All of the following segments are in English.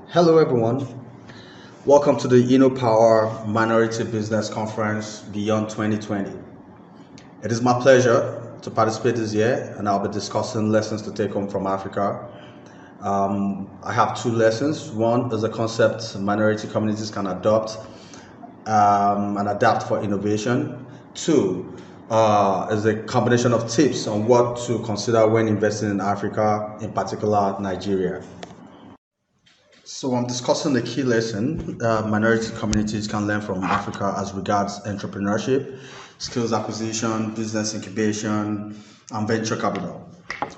Hello, everyone. Welcome to the InnoPower Minority Business Conference Beyond 2020. It is my pleasure to participate this year, and I'll be discussing lessons to take home from Africa. I have two lessons. One is a concept minority communities can adopt and adapt for innovation. Two is a combination of tips on what to consider when investing in Africa, in particular Nigeria. So I'm discussing the key lesson minority communities can learn from Africa as regards entrepreneurship, skills acquisition, business incubation, and venture capital.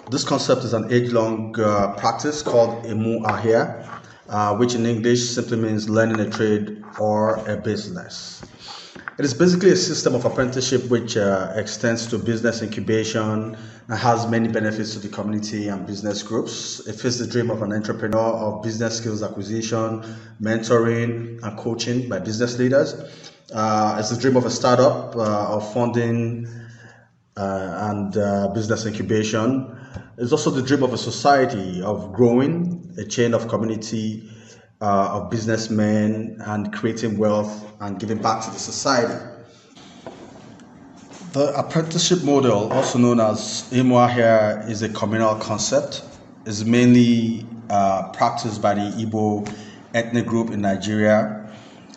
This concept is an age-long practice called InnoPower, which in English simply means learning a trade or a business. It is basically a system of apprenticeship which extends to business incubation and has many benefits to the community and business groups. It fits the dream of an entrepreneur of business skills acquisition, mentoring, and coaching by business leaders. It's the dream of a startup of funding and business incubation. It's also the dream of a society of growing, a chain of community of businessmen and creating wealth and giving back to the society. The apprenticeship model, also known as IMWA here, is a communal concept. It's mainly practiced by the Igbo ethnic group in Nigeria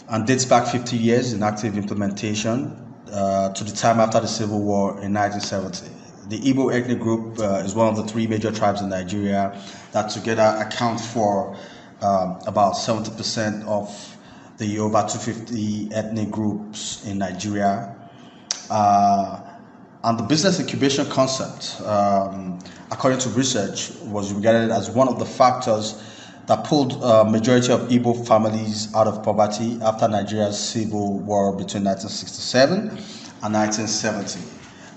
and dates back 50 years in active implementation to the time after the Civil War in 1970. The Igbo ethnic group is one of the three major tribes in Nigeria that together account for about 70% of the over 250 ethnic groups in Nigeria. And the business incubation concept, according to research, was regarded as one of the factors that pulled a majority of Igbo families out of poverty after Nigeria's civil war between 1967 and 1970,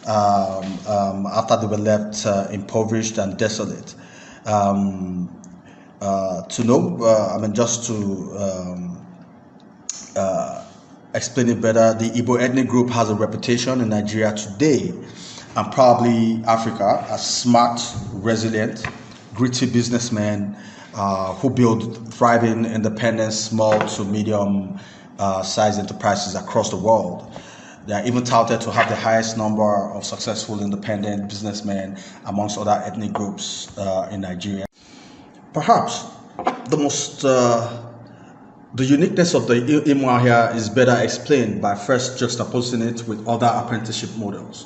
after they were left impoverished and desolate. Just to explain it better, the Igbo ethnic group has a reputation in Nigeria today and probably Africa as smart, resilient, gritty businessmen who build thriving, independent, small to medium sized enterprises across the world. They are even touted to have the highest number of successful independent businessmen amongst other ethnic groups in Nigeria. Perhaps the uniqueness of the IMWA here is better explained by first juxtaposing it with other apprenticeship models.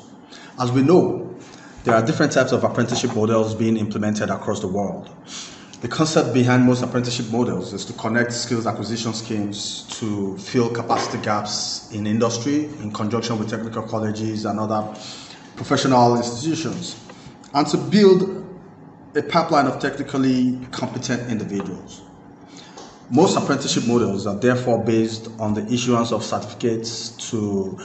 As we know, there are different types of apprenticeship models being implemented across the world. The concept behind most apprenticeship models is to connect skills acquisition schemes to fill capacity gaps in industry in conjunction with technical colleges and other professional institutions, and to build a pipeline of technically competent individuals. Most apprenticeship models are therefore based on the issuance of certificates to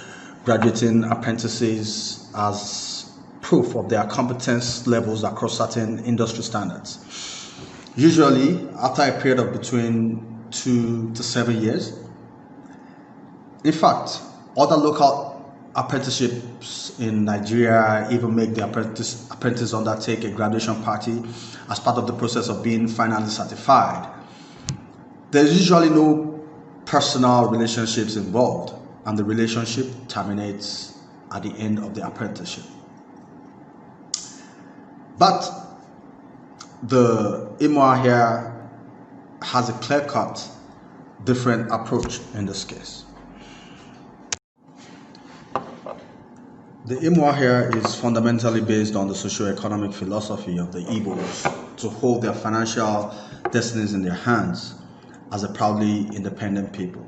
graduating apprentices as proof of their competence levels across certain industry standards. Usually, after a period of between 2 to 7 years. In fact, other local apprenticeships in Nigeria even make the apprentice undertake a graduation party as part of the process of being finally certified. There's usually no personal relationships involved, and the relationship terminates at the end of the apprenticeship. But the IMWA here has a clear-cut, different approach in this case. The IMWA here is fundamentally based on the socio-economic philosophy of the Igbos to hold their financial destinies in their hands as a proudly independent people.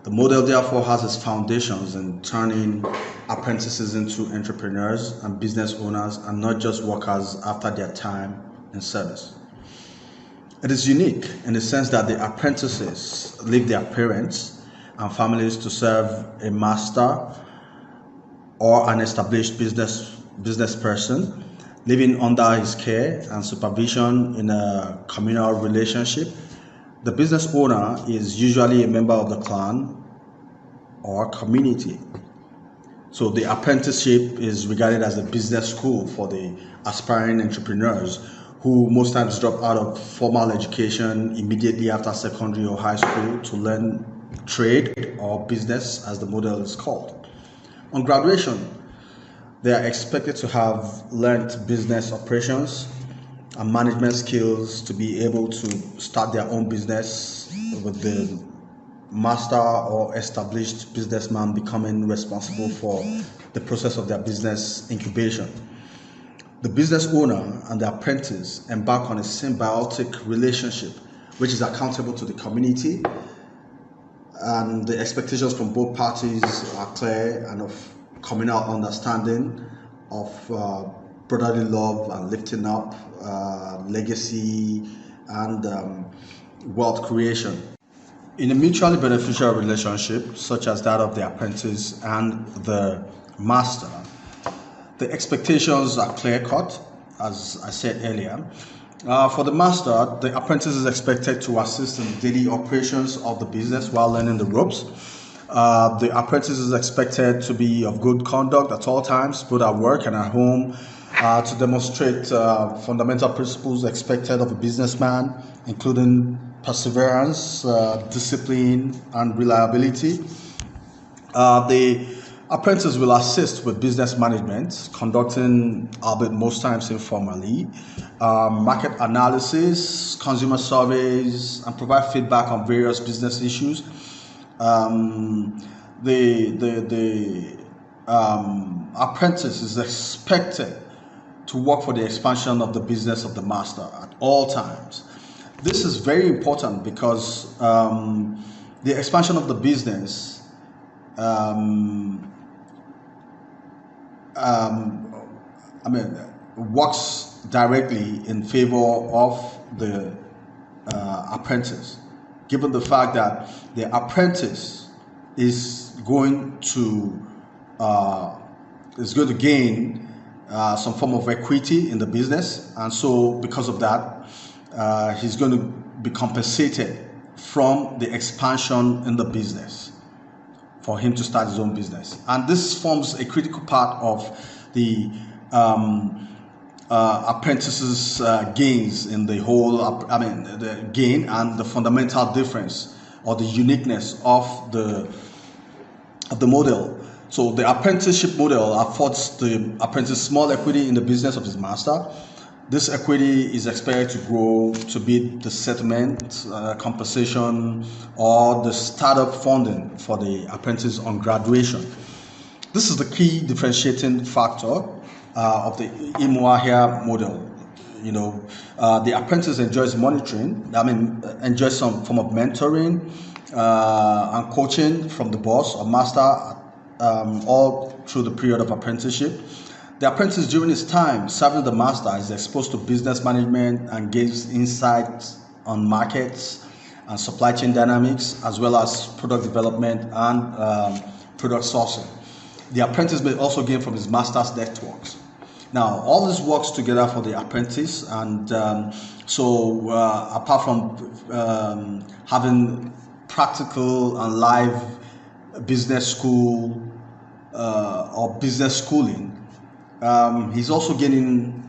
The model therefore has its foundations in turning apprentices into entrepreneurs and business owners and not just workers after their time in service. It is unique in the sense that the apprentices leave their parents and families to serve a master or an established business person, living under his care and supervision in a communal relationship. The business owner is usually a member of the clan or community. So the apprenticeship is regarded as a business school for the aspiring entrepreneurs who most times drop out of formal education immediately after secondary or high school to learn trade or business, as the model is called. On graduation, they are expected to have learned business operations and management skills to be able to start their own business, with the master or established businessman becoming responsible for the process of their business incubation. The business owner and the apprentice embark on a symbiotic relationship which is accountable to the community, and the expectations from both parties are clear and of communal understanding of brotherly love and lifting up, legacy, and wealth creation. In a mutually beneficial relationship, such as that of the apprentice and the master, the expectations are clear-cut, as I said earlier. For the master, the apprentice is expected to assist in daily operations of the business while learning the ropes. The apprentice is expected to be of good conduct at all times, both at work and at home, to demonstrate fundamental principles expected of a businessman, including perseverance, discipline, and reliability. The apprentice will assist with business management, conducting, albeit most times informally, market analysis, consumer surveys, and provide feedback on various business issues. The apprentice is expected to work for the expansion of the business of the master at all times. This is very important because the expansion of the business works directly in favor of the apprentice, given the fact that the apprentice is going to gain some form of equity in the business, and so because of that, he's going to be compensated from the expansion in the business for him to start his own business. And this forms a critical part of the apprentice's gains in the whole, the gain and the fundamental difference or the uniqueness of the model. So the apprenticeship model affords the apprentice small equity in the business of his master. This equity is expected to grow to be the settlement, compensation, or the startup funding for the apprentice on graduation. This is the key differentiating factor of the InnoPower model. The apprentice enjoys monitoring, enjoys some form of mentoring and coaching from the boss or master all through the period of apprenticeship. The apprentice, during his time serving the master, is exposed to business management and gains insights on markets and supply chain dynamics, as well as product development and product sourcing. The apprentice may also gain from his master's networks. Now, all this works together for the apprentice, and apart from having practical and live business school or business schooling, he's also getting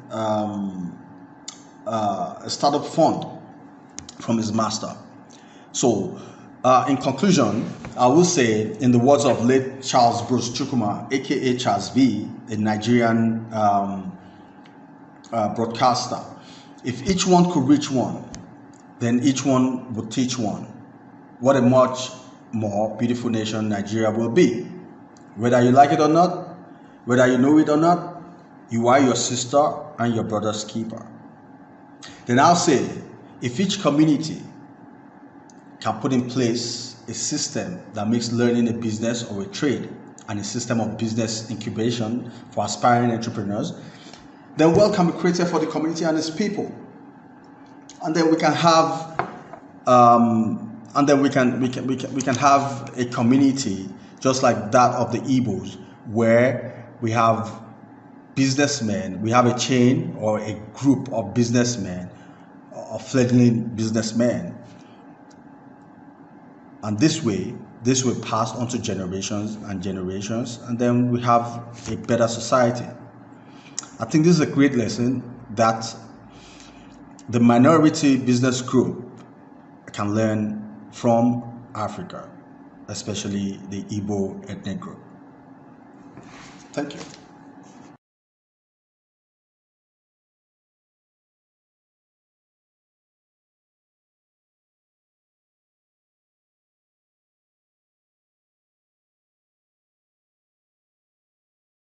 a startup fund from his master. So, in conclusion, I will say, in the words of late Charles Bruce Chukwuma, aka Charles V, a Nigerian broadcaster, if each one could reach one, then each one would teach one. What a much more beautiful nation Nigeria will be. Whether you like it or not, whether you know it or not, you are your sister and your brother's keeper. Then I'll say, if each community can put in place a system that makes learning a business or a trade and a system of business incubation for aspiring entrepreneurs, then wealth can be created for the community and its people. And then we can have have a community just like that of the Igbos, where we have businessmen, we have a chain or a group of businessmen, or fledgling businessmen, and this will pass on to generations and generations, and then we have a better society. I think this is a great lesson that the minority business group can learn from Africa, especially the Igbo ethnic group. Thank you.